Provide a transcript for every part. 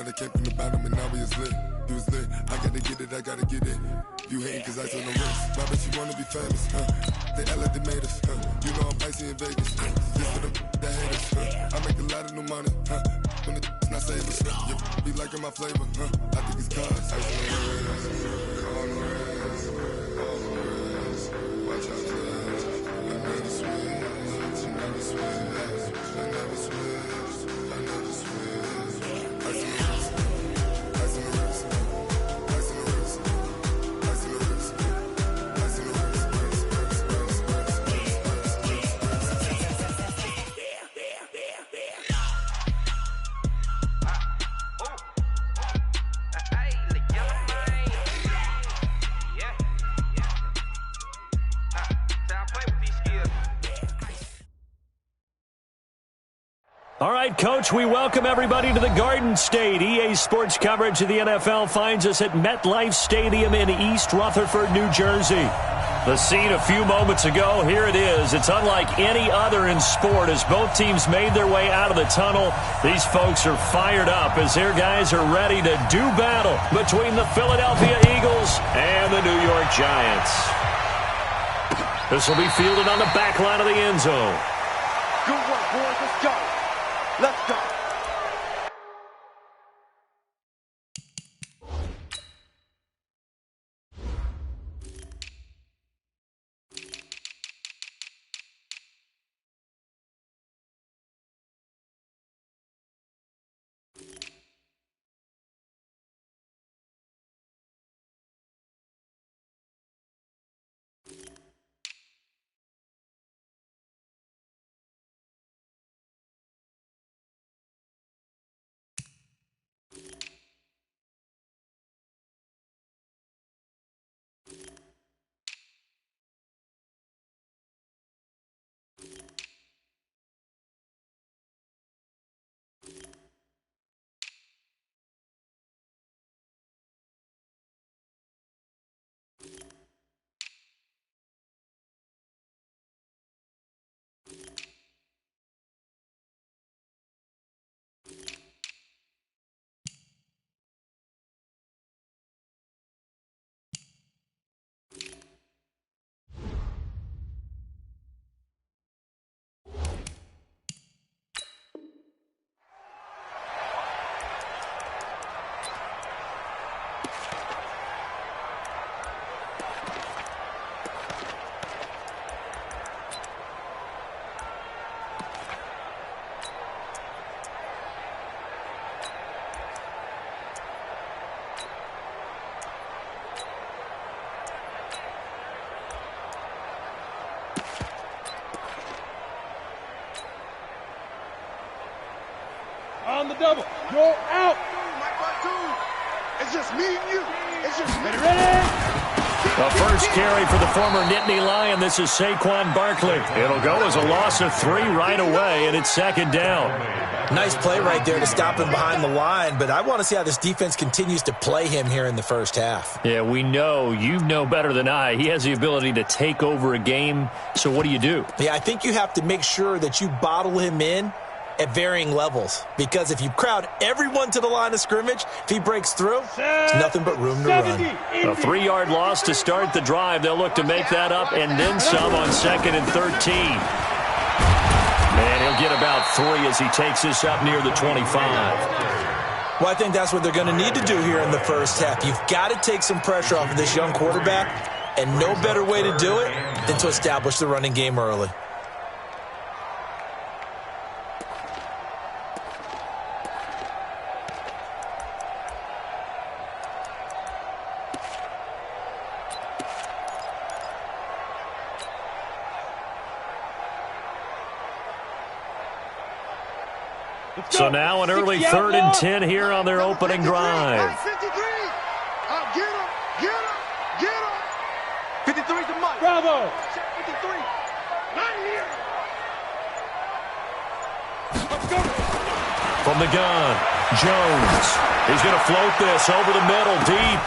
out, I came from the bottom and now we is lit. You was lit, I gotta get it, I gotta get it. You hating cause I took no risks. Why bet you wanna be famous, They act like they made us, You know I'm icy in Vegas, Just for the that hate us, I make a lot of new money, When the not save us, Be liking my flavor, I think it's cause ice on the wrist, on the wrist, on the wrist. Watch out for that, I never switch, I never switch, I never switch, I never switch. Ice on the wrist, ice on the wrist, ice on the wrist, ice on the wrist, ice on the wrist, All right, Coach, we welcome everybody to the Garden State. EA Sports coverage of the NFL finds us at MetLife Stadium in East Rutherford, New Jersey. The scene a few moments ago, here it is. It's unlike any other in sport as both teams made their way out of the tunnel. These folks are fired up as their guys are ready to do battle between the Philadelphia Eagles and the New York Giants. This will be fielded on the back line of the end zone. Good work, boys. Let's go. Let's go. On the double. You're out. It's just me and you. It's just me. Ready? The first carry for the former Nittany Lion. This is Saquon Barkley. It'll go as a loss of 3 right away, and it's second down. Nice play right there to stop him behind the line, but I want to see how this defense continues to play him here in the first half. Yeah, we know. You know better than I. He has the ability to take over a game, so what do you do? Yeah, I think you have to make sure that you bottle him in at varying levels, because if you crowd everyone to the line of scrimmage, if he breaks through, there's nothing but room to run. A 3-yard loss to start the drive. They'll look to make that up and then some on 2nd and 13. And he'll get about 3 as he takes this up near the 25. Well, I think that's what they're going to need to do here in the first half. You've got to take some pressure off of this young quarterback, and no better way to do it than to establish the running game early. So now an early 3rd and 10 here on their opening drive. 53. Get him. Get him. Get him. 53's the money. Bravo. 53. Not here. Let's go. From the gun, Jones. He's going to float this over the middle, deep.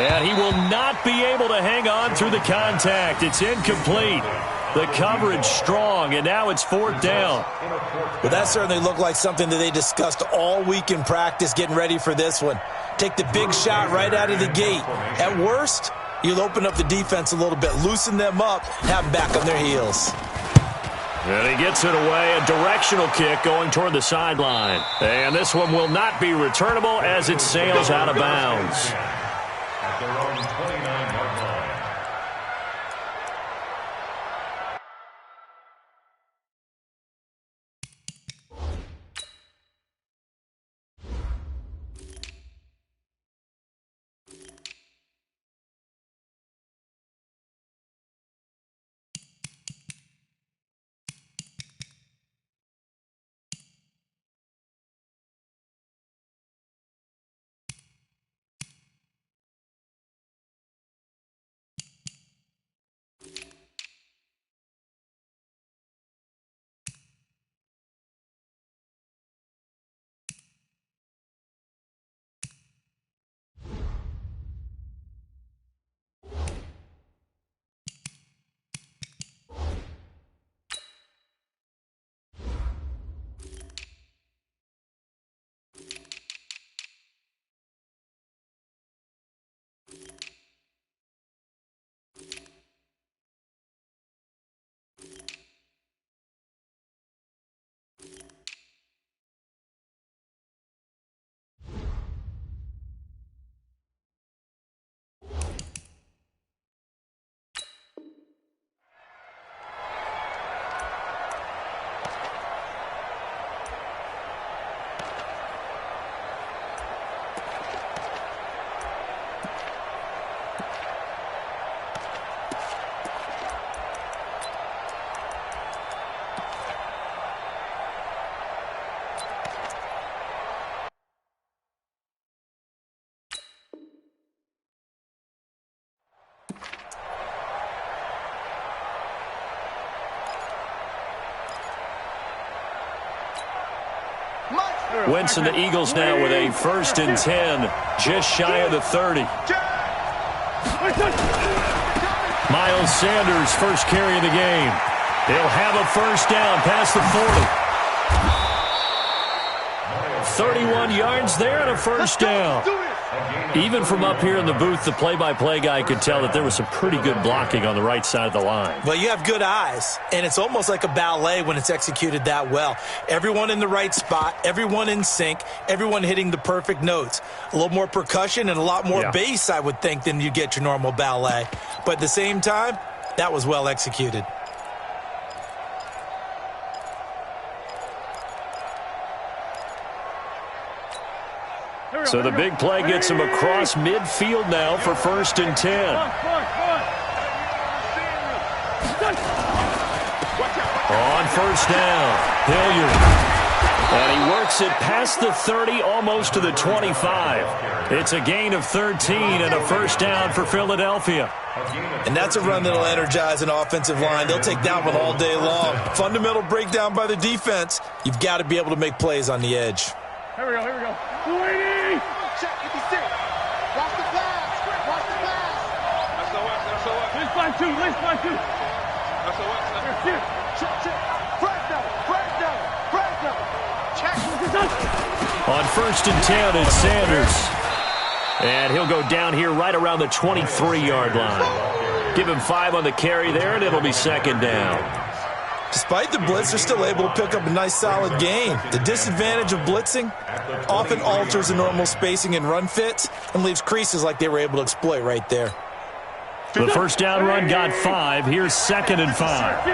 And he will not be able to hang on through the contact. It's incomplete. The coverage strong, and now it's 4th down. Well, that certainly looked like something that they discussed all week in practice getting ready for this one. Take the big shot right out of the gate. At worst, you'll open up the defense a little bit, loosen them up, have them back on their heels. And he gets it away, a directional kick going toward the sideline. And this one will not be returnable as it sails out of bounds. At their own 29-yard line. Wentz and the Eagles now with a 1st and 10, just shy of the 30. Miles Sanders, first carry of the game. They'll have a 1st down past the 40. 31 yards there and a 1st down. Even from up here in the booth, the play-by-play guy could tell that there was some pretty good blocking on the right side of the line. Well, you have good eyes, and it's almost like a ballet when it's executed that well. Everyone in the right spot, everyone in sync, everyone hitting the perfect notes. A little more percussion and a lot more bass, I would think, than you get your normal ballet. But at the same time, that was well executed. So the big play gets him across midfield now for 1st and 10. On 1st down, Hilliard. And he works it past the 30, almost to the 25. It's a gain of 13 and a 1st down for Philadelphia. And that's a run that'll energize an offensive line. They'll take that one all day long. Fundamental breakdown by the defense. You've got to be able to make plays on the edge. Here we go. Check 56. Watch the pass. Watch the pass. Let's find two. Check. Break down. Check. On 1st and 10, it's Sanders. And he'll go down here right around the 23-yard line. Give him 5 on the carry there, and it'll be 2nd down. Despite the blitz, they're still able to pick up a nice, solid gain. The disadvantage of blitzing often alters the normal spacing and run fits and leaves creases like they were able to exploit right there. The 1st down run got 5. Here's 2nd and 5.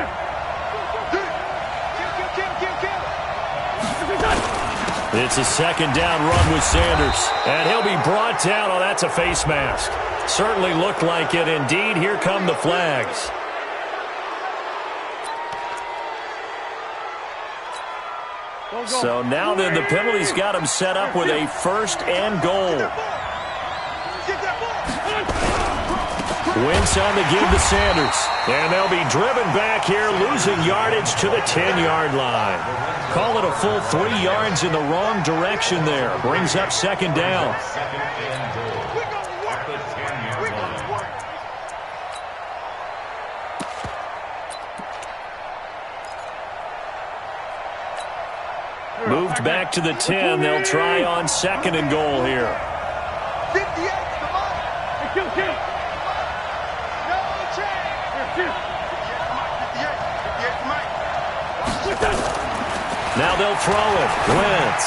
It's a 2nd down run with Sanders. And he'll be brought down. Oh, that's a face mask. Certainly looked like it. Indeed, here come the flags. So now then the penalty's got him set up with a 1st and goal. Wentz on the give to Sanders. And they'll be driven back here, losing yardage to the 10-yard line. Call it a full 3 yards in the wrong direction there. Brings up 2nd down. First back to the 10. They'll try on 2nd and goal here. 58, come on. Hey, kill. No change. Here. 58, come on. Now they'll throw it. Wentz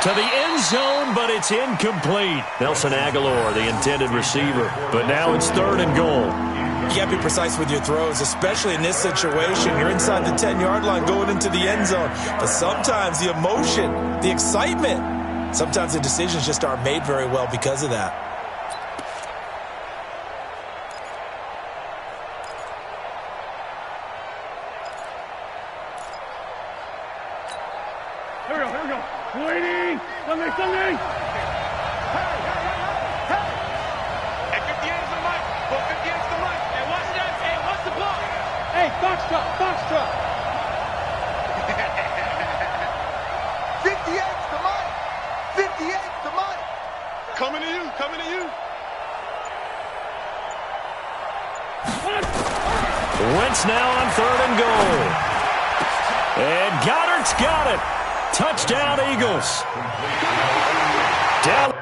to the end zone, but it's incomplete. Nelson Aguilar, the intended receiver. But now it's 3rd and goal. You got to be precise with your throws, especially in this situation. You're inside the 10-yard line going into the end zone. But sometimes the emotion, the excitement, sometimes the decisions just aren't made very well because of that. Here we go. Waiting. Sunday. Hey, 58 is the mic. Well, 58 is the mic. Hey, watch that. Hey, what's the block? Hey, Foxtrot. 58 is the mic. 58 is the mic. Coming to you. Wentz now on 3rd and goal. And Goddard's got it. Touchdown, Eagles. Down.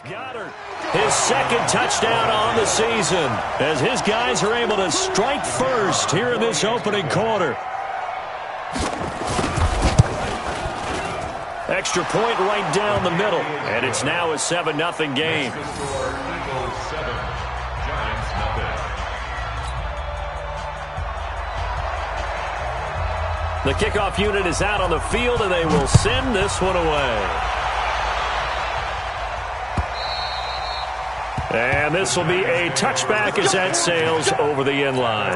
Goddard, his 2nd touchdown on the season, as his guys are able to strike first here in this opening quarter. Extra point right down the middle, and it's now a 7-0 game. The kickoff unit is out on the field, and they will send this one away. And this will be a touchback as that sails over the end line.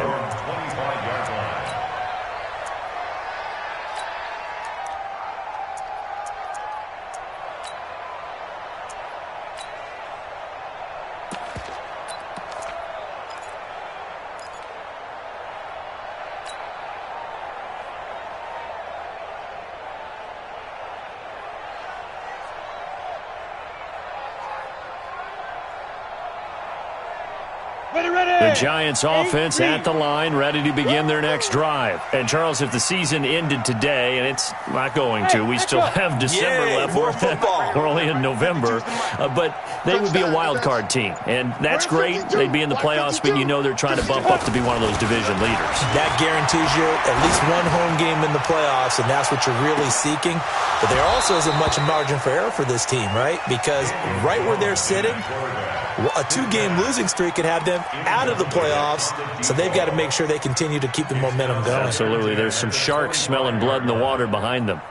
The Giants offense at the line, ready to begin their next drive. And, Charles, if the season ended today, and it's not going to, we still have December left. We're only in November. But they would be a wild card team. And that's great. They'd be in the playoffs, but you know they're trying to bump up to be one of those division leaders. That guarantees you at least one home game in the playoffs, and that's what you're really seeking. But there also isn't much margin for error for this team, right? Because right where they're sitting, a 2-game losing streak could have them out of the playoffs, so they've got to make sure they continue to keep the momentum going. Absolutely. There's some sharks smelling blood in the water behind them.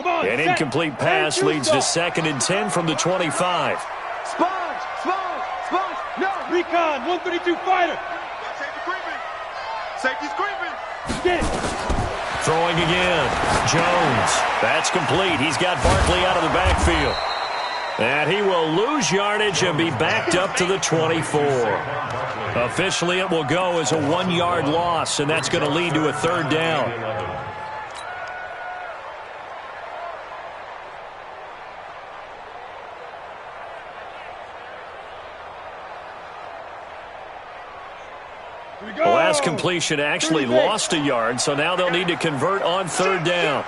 An incomplete pass leads to 2nd and 10 from the 25. Sponge. No. Recon, 132 fighter. Safety's creeping. Get it. Throwing again. Jones. That's complete. He's got Barkley out of the backfield. And he will lose yardage and be backed up to the 24. Officially, it will go as a 1-yard loss, and that's going to lead to a 3rd down. The last completion actually lost a yard, so now they'll need to convert on 3rd down.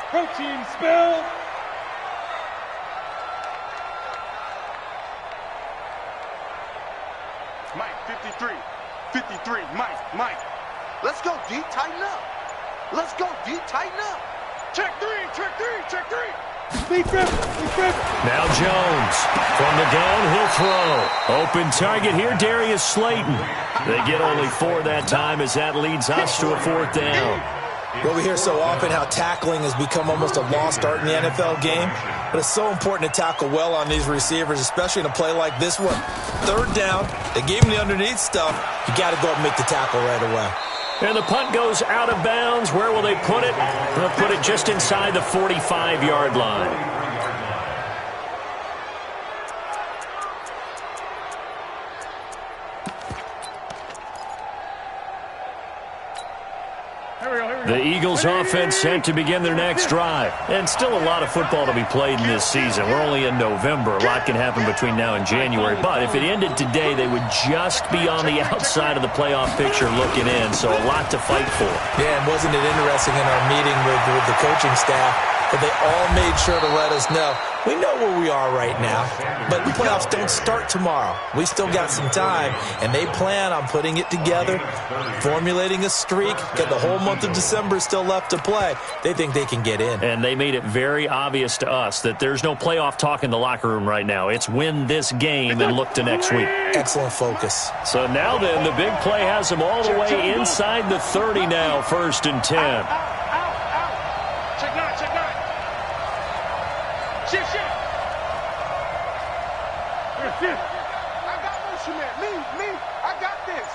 Protein spill. Mike, 53, Mike. Let's go, D, tighten up. Check three. Be crippled. Now Jones. From the gun, he'll throw. Open target here, Darius Slayton. They get only 4 that time as that leads us to a 4th down. Well, we hear so often how tackling has become almost a lost art in the NFL game, but it's so important to tackle well on these receivers, especially in a play like this one. 3rd down, they gave him the underneath stuff. You got to go up and make the tackle right away. And the punt goes out of bounds. Where will they put it? They'll put it just inside the 45-yard line. Here we go. The Eagles offense set to begin their next drive. And still a lot of football to be played in this season. We're only in November. A lot can happen between now and January. But if it ended today, they would just be on the outside of the playoff picture looking in. So a lot to fight for. Yeah, and wasn't it interesting in our meeting with the coaching staff that they all made sure to let us know, we know where we are right now, but the playoffs don't start tomorrow. We still got some time, and they plan on putting it together, formulating a streak, got the whole month of December still left to play. They think they can get in. And they made it very obvious to us that there's no playoff talk in the locker room right now. It's win this game and look to next week. Excellent focus. So now then, the big play has them all the way inside the 30 now, 1st and 10. Check nine, check nine. Shift, shift. I got motion man. Me. I got this.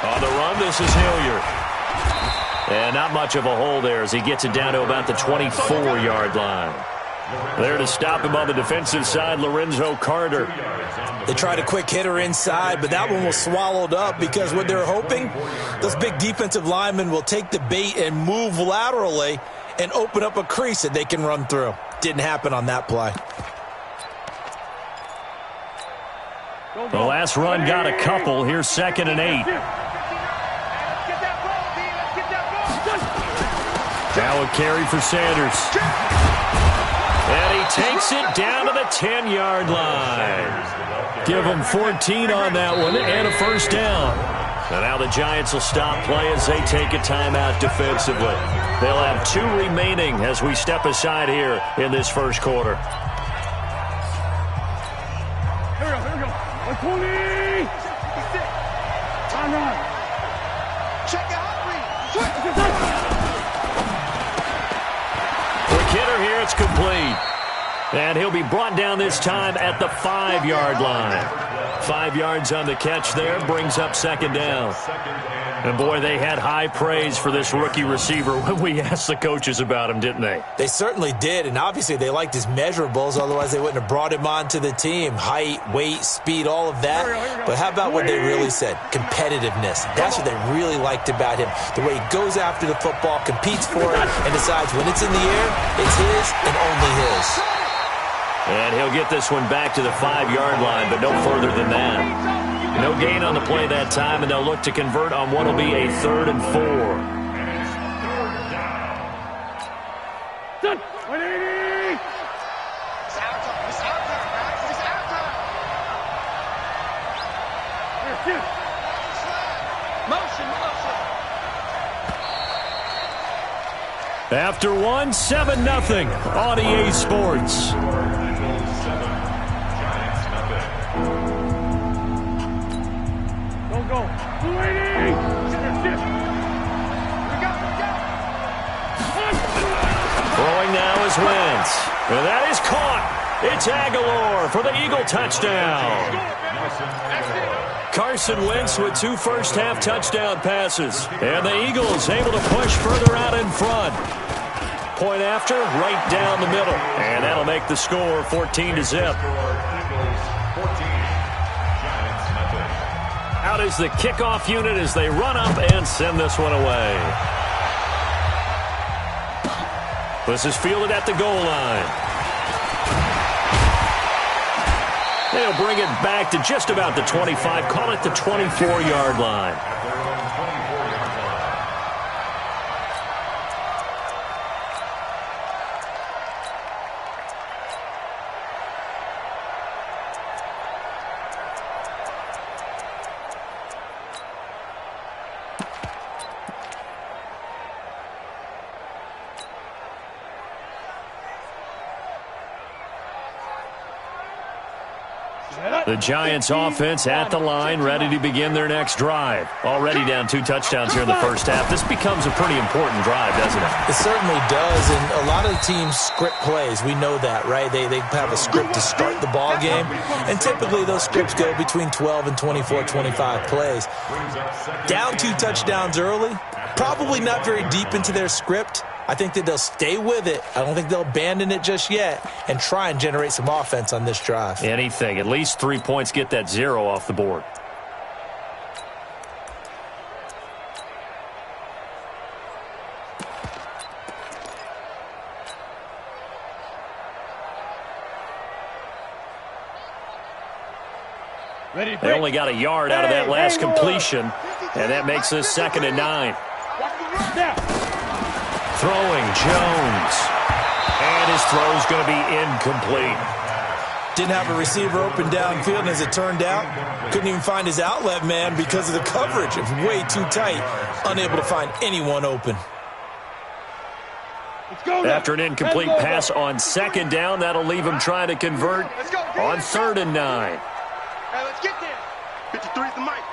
On the run, this is Hilliard. And not much of a hole there as he gets it down to about the 24-yard line. There to stop him on the defensive side, Lorenzo Carter. They tried a quick hitter inside, but that one was swallowed up because what they're hoping, those big defensive linemen will take the bait and move laterally and open up a crease that they can run through. Didn't happen on that play. The last run got a couple. Here's 2nd and 8. Now a carry for Sanders. And he takes it down to the 10-yard line. Give them 14 on that one and a 1st down. And now the Giants will stop play as they take a timeout defensively. They'll have 2 remaining as we step aside here in this 1st quarter. Here we go. 120. Time run. Check your hot read. Quick hitter here, it's complete. And he'll be brought down this time at the 5-yard line. 5 yards on the catch there, brings up 2nd down. And boy, they had high praise for this rookie receiver when we asked the coaches about him, didn't they? They certainly did, and obviously they liked his measurables, otherwise they wouldn't have brought him onto the team. Height, weight, speed, all of that. But how about what they really said? Competitiveness. That's what they really liked about him. The way he goes after the football, competes for it, and decides when it's in the air, it's his and only his. And he'll get this one back to the 5-yard line, but no further than that. No gain on the play that time, and they'll look to convert on what will be a 3rd and 4. Done. 180. It's our time. It's our time, guys. It's our time. Motion. After one, 7-0 on EA Sports. Go. 280. Throwing now is Wentz. And that is caught. It's Aguilar for the Eagle touchdown. Carson Wentz with 2 first-half touchdown passes. And the Eagles able to push further out in front. Point after, right down the middle. And that'll make the score 14-0. Out is the kickoff unit as they run up and send this one away. This is fielded at the goal line. They'll bring it back to just about the 25, call it the 24-yard line. The Giants offense at the line, ready to begin their next drive. Already down 2 touchdowns here in the first half. This becomes a pretty important drive, doesn't it? It certainly does, and a lot of teams script plays. We know that, right? They have a script to start the ball game, and typically those scripts go between 12 and 24, 25 plays. Down 2 touchdowns early, probably not very deep into their script. I think that they'll stay with it. I don't think they'll abandon it just yet and try and generate some offense on this drive. Anything. At least 3 points, get that 0 off the board. They only got a yard out of that last completion, and that makes this 2nd and 9. Throwing Jones. And his throw's going to be incomplete. Didn't have a receiver open downfield, and as it turned out, couldn't even find his outlet man because of the coverage. It was way too tight, unable to find anyone open. After an incomplete pass on 2nd down, that'll leave him trying to convert on 3rd and 9. Hey, let's get there. 53 is the mic.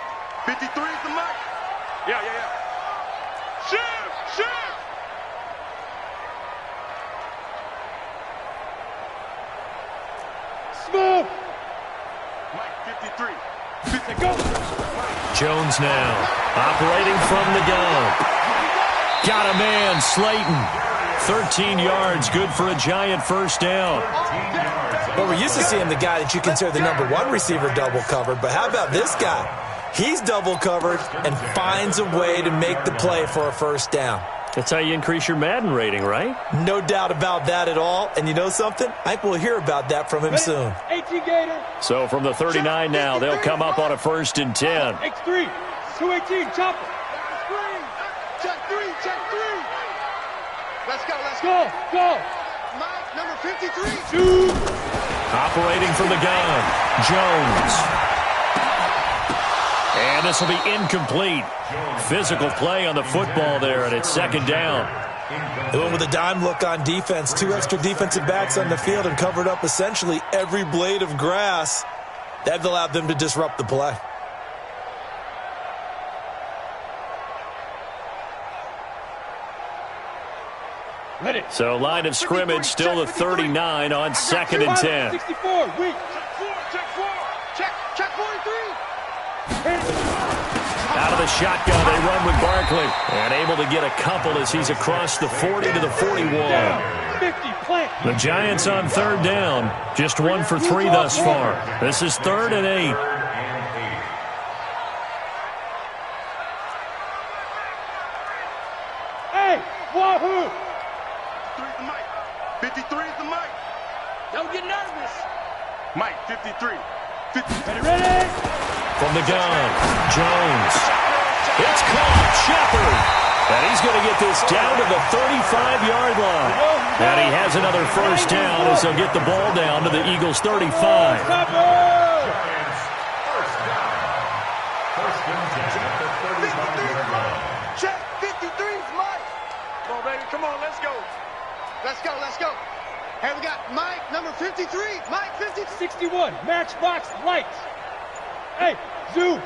53 is the mic. Yeah. Shift. Smooth. Mike, 53. Go. Jones now operating from the gun. Got a man, Slayton. 13 yards, good for a giant first down. Well, we're used to seeing the guy that you consider the #1 receiver double covered, but how about this guy? He's double covered and finds a way to make the play for a first down. That's how you increase your Madden rating, right? No doubt about that at all. And you know something? I think we'll hear about that from him soon. 18 Gator. So from the 39 now, they'll come up on a 1st and 10. X3. 218. Chopper. Check three. Let's go. Go. Mike, number 53. Shoot. Operating from the gun, Jones. And this will be incomplete. Physical play on the football there, and it's 2nd down. They went with a dime look on defense. 2 extra defensive backs on the field and covered up essentially every blade of grass. That allowed them to disrupt the play. So line of scrimmage still the 39 on 2nd and 10. 64. Weak. Check 43. Out of the shotgun, they run with Barkley. And able to get a couple as he's across the 40 to the 41. 50. Plant. The Giants on 3rd down. Just 1 for 3 thus far. This is 3rd and 8. Hey, wahoo. 53 is the mic. Don't get nervous. Mike, 53. Ready? From the gun, Jones. It's caught, Shepard. And he's going to get this down to the 35-yard line. And he has another first down as he'll get the ball down to the Eagles' 35. Check 53's Mike. Come on, baby. Come on, let's go. Let's go. Hey, we got Mike, number 53. Mike, 53. 61. Matchbox lights. Hey, zoom.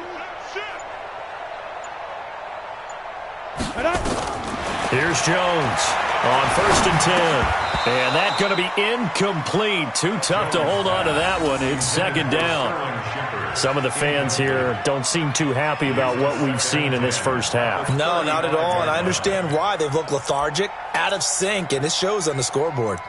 Here's Jones on 1st and 10. And that's going to be incomplete. Too tough to hold on to that one. It's 2nd down. Some of the fans here don't seem too happy about what we've seen in this first half. No, not at all, and I understand why. They've looked lethargic, out of sync, and it shows on the scoreboard.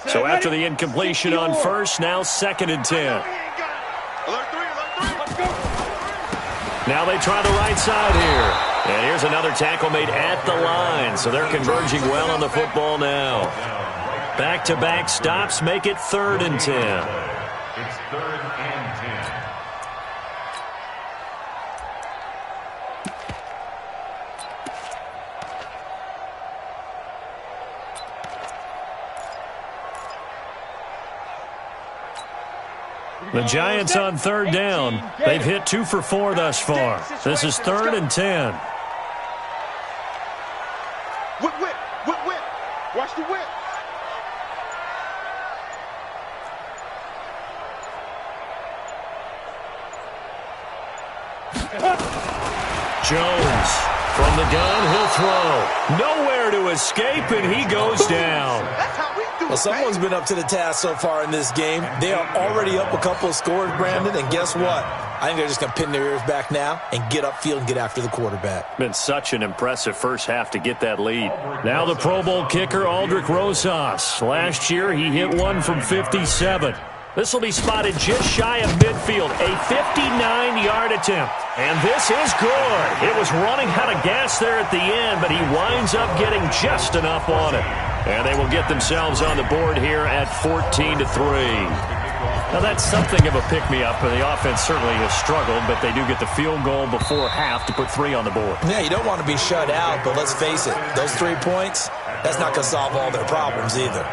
So after the incompletion on 1st, now 2nd and 10. Alert 3. Now they try the right side here. And here's another tackle made at the line. So they're converging well on the football now. Back-to-back stops make it 3rd and 10. It's 3rd and 10. The Giants on 3rd down. They've hit 2 for 4 thus far. This is 3rd and 10. Whip. Watch the whip. Jones from the gun, he'll throw. Nowhere to escape, and he goes down. That's how we do it. Well, someone's been up to the task so far in this game. They are already up a couple of scores, Brandon, and guess what? I think they're just going to pin their ears back now and get upfield and get after the quarterback. Been such an impressive first half to get that lead. Now the Pro Bowl kicker, Aldrick Rosas. Last year, he hit one from 57. This will be spotted just shy of midfield. A 59-yard attempt. And this is good. It was running out of gas there at the end, but he winds up getting just enough on it. And they will get themselves on the board here at 14-3. Now, that's something of a pick-me-up, and the offense certainly has struggled, but they do get the field goal before half to put 3 on the board. Yeah, you don't want to be shut out, but let's face it, those 3 points, that's not going to solve all their problems either.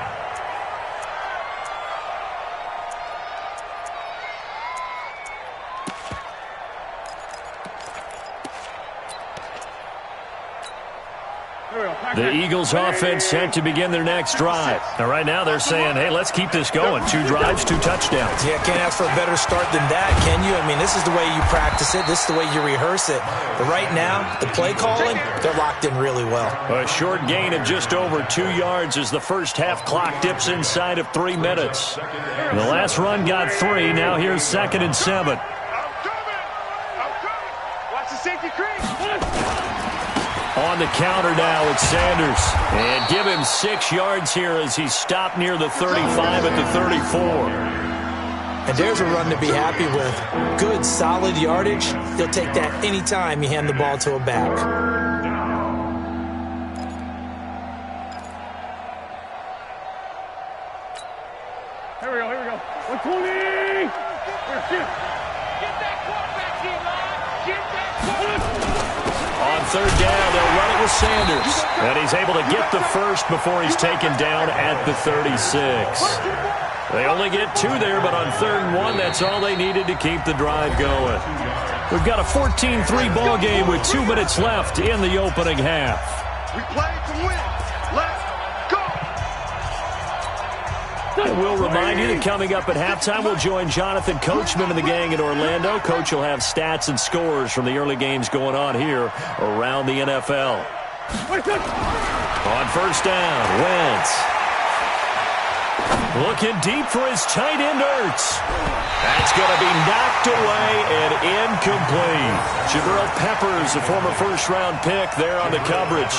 The Eagles offense set to begin their next drive. Now, right now they're saying, hey, let's keep this going. 2 drives, 2 touchdowns. Yeah, can't ask for a better start than that, can you? I mean, this is the way you practice it. This is the way you rehearse it. But right now, the play calling, they're locked in really well. A short gain of just over 2 yards as the first half clock dips inside of 3 minutes. The last run got 3. Now here's 2nd and 7. I'm coming. Watch the safety crease. On the counter now, it's Sanders. And give him 6 yards here as he stopped near the 35 at the 34. And there's a run to be happy with. Good, solid yardage. He'll take that any time you hand the ball to a back. Here we go. 120. Get that quarterback in, man. Get that quarterback. On 3rd down, they'll run it with Sanders. And he's able to get the first before he's taken down at the 36. They only get 2 there, but on 3rd and 1, that's all they needed to keep the drive going. We've got a 14-3 ball game with 2 minutes left in the opening half. We played to win. Let's go. And we'll remind you that coming up at halftime, we'll join Jonathan Coachman and the gang in Orlando. Coach will have stats and scores from the early games going on here around the NFL. On 1st down, Wentz. Looking deep for his tight end, Ertz. That's going to be knocked away and incomplete. Jabril Peppers, a former first-round pick, there on the coverage.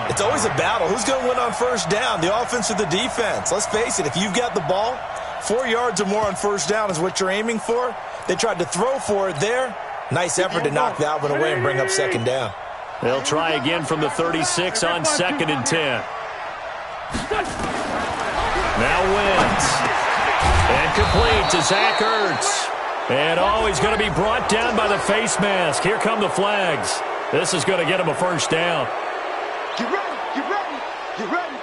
It's always a battle. Who's going to win on 1st down, the offense or the defense? Let's face it, if you've got the ball, 4 yards or more on 1st down is what you're aiming for. They tried to throw for it there. Nice effort to knock that one away and bring up 2nd down. They'll try again from the 36 on 2nd and 10. Now Wentz. And complete to Zach Ertz. And he's going to be brought down by the face mask. Here come the flags. This is going to get him a 1st down. Get ready.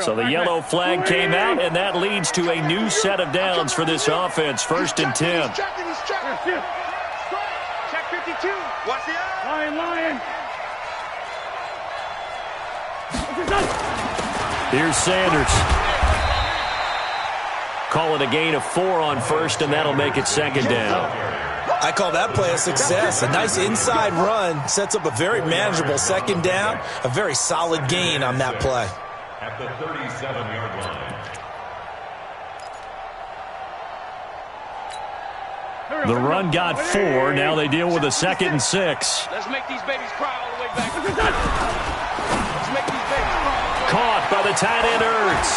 So the yellow flag came out, and that leads to a new set of downs for this offense. 1st and 10. He's checking. Check 52. Watch the eye. Lion. Here's Sanders. Call it a gain of 4 on 1st, and that'll make it 2nd down. I call that play a success. A nice inside run sets up a very manageable 2nd down. A very solid gain on that play. At the 37-yard line. The run got 4. Now they deal with a 2nd and 6. Let's make these babies cry all the way back. Let's make these babies cry. Caught by the tight end, Ertz.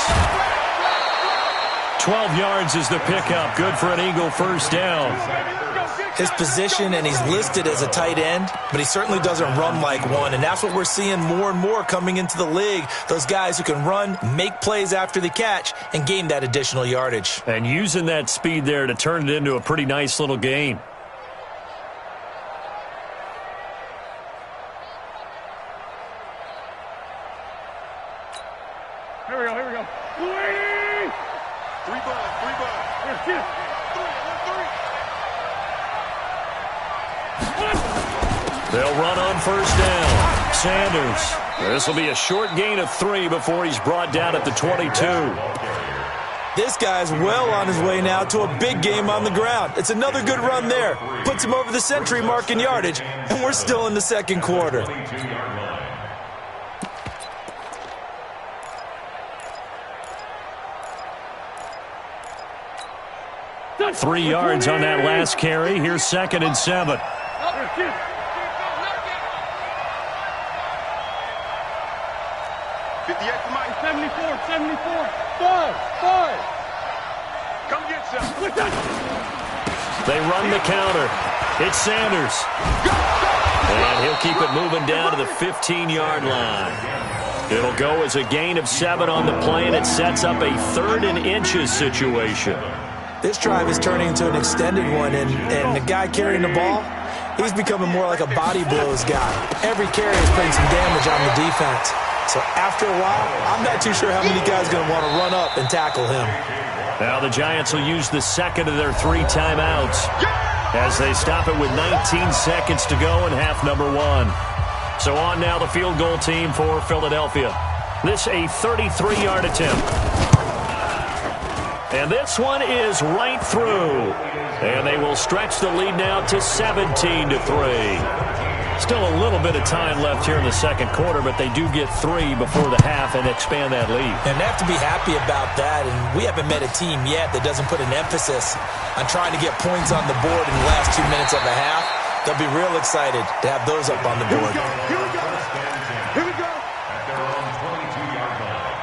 12 yards is the pickup. Good for an Eagle 1st down. His position, and he's listed as a tight end, but he certainly doesn't run like one, and that's what we're seeing more and more coming into the league. Those guys who can run, make plays after the catch, and gain that additional yardage. And using that speed there to turn it into a pretty nice little gain. Here we go. 3 ball. They'll run on 1st down. Sanders. This will be a short gain of 3 before he's brought down at the 22. This guy's well on his way now to a big game on the ground. It's another good run there. Puts him over the century mark in yardage, and we're still in the 2nd quarter. 3 yards on that last carry. Here's 2nd and 7. 58 for Mike. 74, 74. 5. Come get some. They run the counter. It's Sanders. And he'll keep it moving down to the 15-yard line. It'll go as a gain of 7 on the play, and it sets up a 3rd and inches situation. This drive is turning into an extended one, and the guy carrying the ball, he's becoming more like a body blows guy. Every carry is putting some damage on the defense. So after a while, I'm not too sure how many guys are going to want to run up and tackle him. Now the Giants will use the second of their 3 timeouts as they stop it with 19 seconds to go in half number 1. So on now the field goal team for Philadelphia. This a 33-yard attempt. And this one is right through. And they will stretch the lead now to 17-3. Still a little bit of time left here in the second quarter, but they do get 3 before the half and expand that lead. And they have to be happy about that. And we haven't met a team yet that doesn't put an emphasis on trying to get points on the board in the last 2 minutes of a half. They'll be real excited to have those up on the board. Here we go. At their own 22-yard line.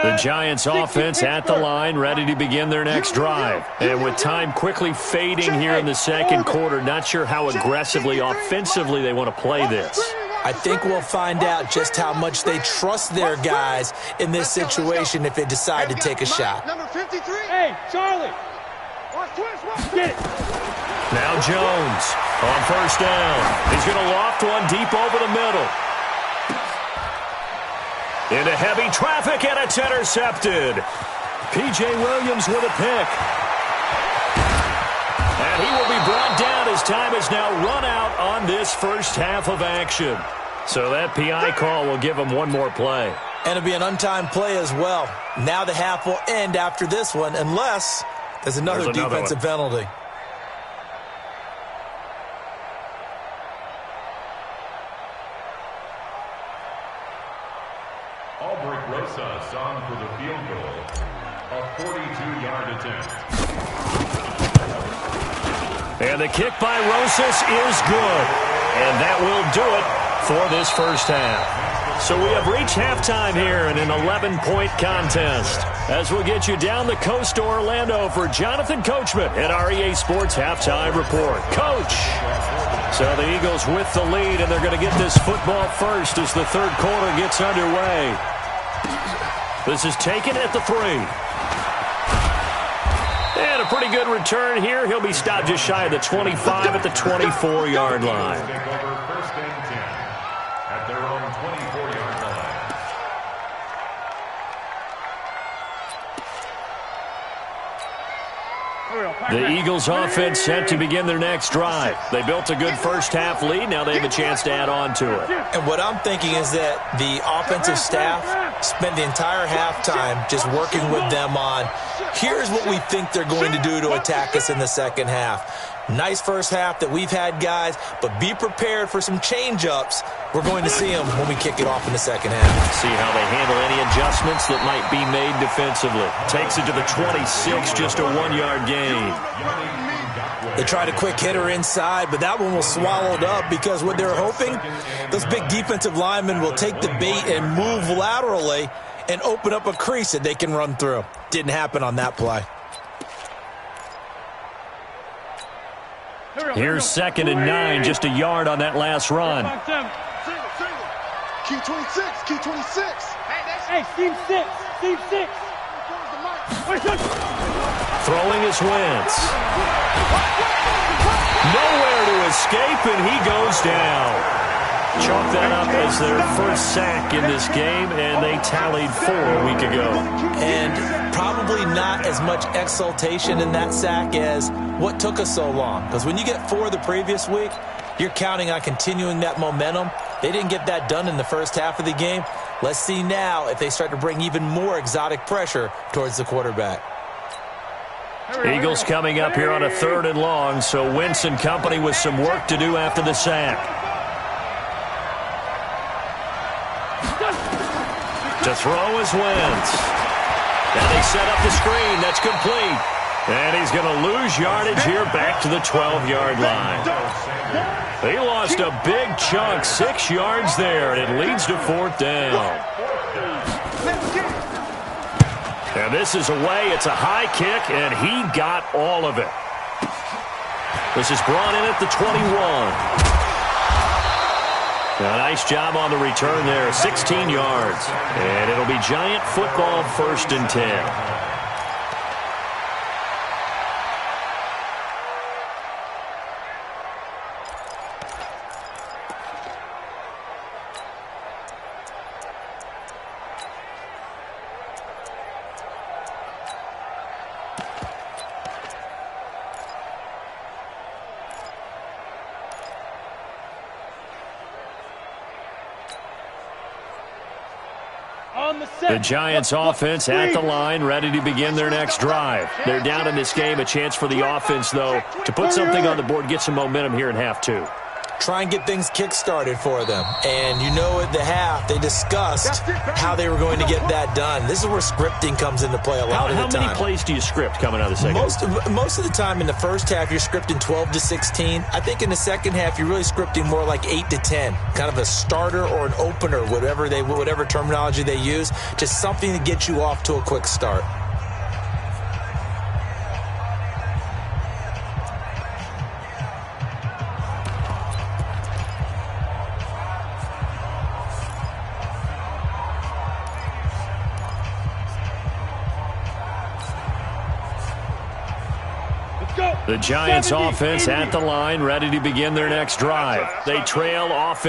The Giants offense at the line, ready to begin their next drive. And with time quickly fading here in the second quarter, not sure how aggressively, offensively they want to play this. I think we'll find out just how much they trust their guys in this situation if they decide to take a shot. Number 53. Hey, Charlie. Watch twist. Get it. Now Jones on first down. He's going to loft one deep over the middle. Into heavy traffic, and it's intercepted. P.J. Williams with a pick. And he will be brought down as time is now run out on this first half of action. So that PI call will give him one more play. And it'll be an untimed play as well. Now the half will end after this one, unless there's another defensive penalty. On for the field goal, a 42-yard attempt. And the kick by Rosas is good. And that will do it for this first half. So we have reached halftime here in an 11-point contest. As we'll get you down the coast to Orlando for Jonathan Coachman at our EA Sports Halftime Report. Coach! So the Eagles with the lead, and they're going to get this football first as the third quarter gets underway. This is taken at the 3. And a pretty good return here. He'll be stopped just shy of the 25 at the 24-yard line. Take over first and 10 at their own 24-yard line. The Eagles offense set to begin their next drive. They built a good first half lead. Now they have a chance to add on to it. And what I'm thinking is that the offensive staff spent the entire halftime just working with them on, here's what we think they're going to do to attack us in the second half. Nice first half that we've had, guys, but be prepared for some change-ups. We're going to see them when we kick it off in the second half. See how they handle any adjustments that might be made defensively. Takes it to the 26, just a 1-yard gain. They tried a quick hitter inside, but that one was swallowed up because what they're hoping, those big defensive linemen will take the bait and move laterally and open up a crease that they can run through. Didn't happen on that play. Here's 2nd and 9, just a yard on that last run. Key 26, key 26. Hey, team 6, team 6. Throwing his Wentz. Nowhere to escape, and he goes down. Chalk that up as their first sack in this game, and they tallied 4 a week ago. And probably not as much exultation in that sack as what took us so long. Because when you get 4 the previous week, you're counting on continuing that momentum. They didn't get that done in the first half of the game. Let's see now if they start to bring even more exotic pressure towards the quarterback. Eagles coming up here on a 3rd and long, so Wentz and company with some work to do after the sack. To throw is Wentz. And they set up the screen. That's complete. And he's going to lose yardage here back to the 12-yard line. He lost a big chunk, 6 yards there, and it leads to 4th down. And this is away. It's a high kick, and he got all of it. This is brought in at the 21. A nice job on the return there, 16 yards. And it'll be Giant football, 1st and 10. The Giants offense at the line, ready to begin their next drive. They're down in this game. A chance for the offense, though, to put something on the board, get some momentum here in half 2. Try and get things kick-started for them. And you know at the half, they discussed how they were going to get that done. This is where scripting comes into play a lot of the time. How many plays do you script coming out of the second half? Most of the time in the first half, you're scripting 12 to 16. I think in the second half, you're really scripting more like 8 to 10. Kind of a starter or an opener, whatever terminology they use. Just something to get you off to a quick start. The Giants offense at the line, ready to begin their next drive. They trail offense.